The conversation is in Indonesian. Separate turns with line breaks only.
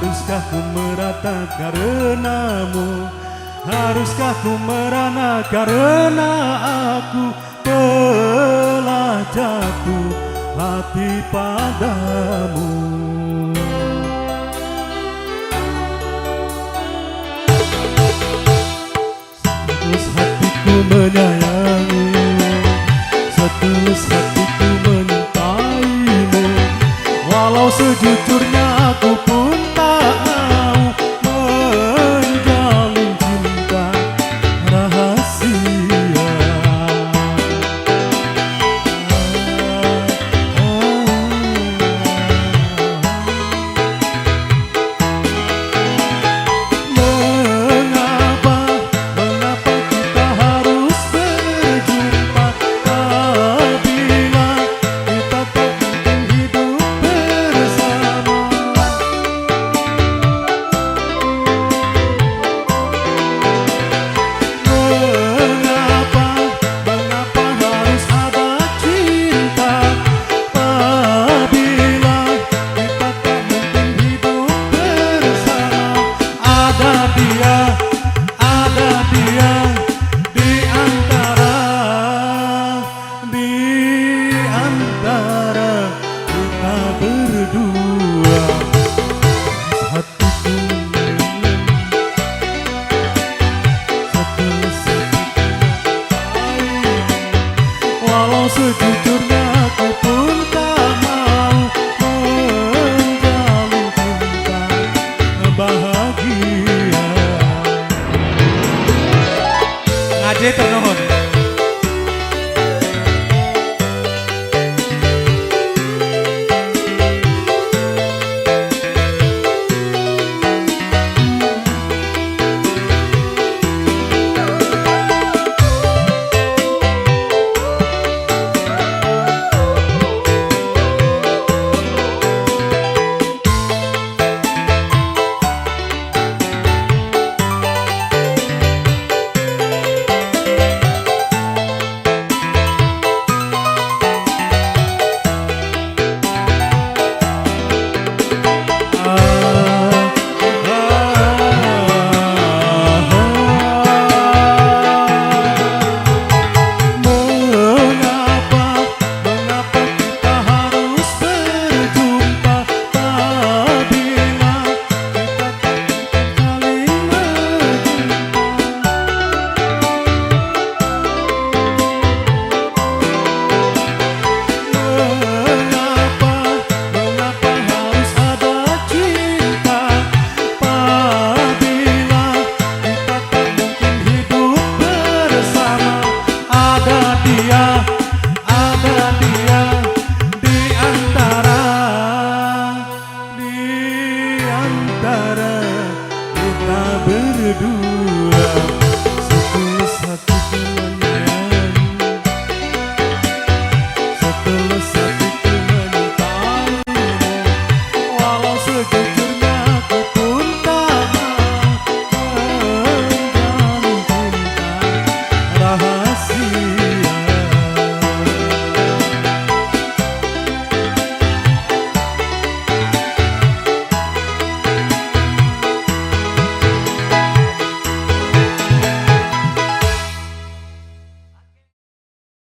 Haruskah ku merata karenamu? Haruskah ku merana karena aku telah jatuh hati padamu? Setulus hatiku menyayangi, setulus hatiku menyintaimu. Walau sejujurnya aku pun tak mau menjalin cinta rahasia. Mengapa kita harus berjumpa apabila kita tak mungkin hidup bersama? Mengapa harus ada cinta apabila kita tak mungkin hidup bersama? Ada dia di antara kita berdua. Hatiku setulus walau sejujurnya aku pun tak mau menjalin cinta bahagia. Ngade ternuhun. Mengapa kita harus berjumpa apabila kita tak mungkin saling mencinta? Mengapa harus ada cinta apabila kita tak mungkin hidup bersama? Ada dia di antara kita berdua.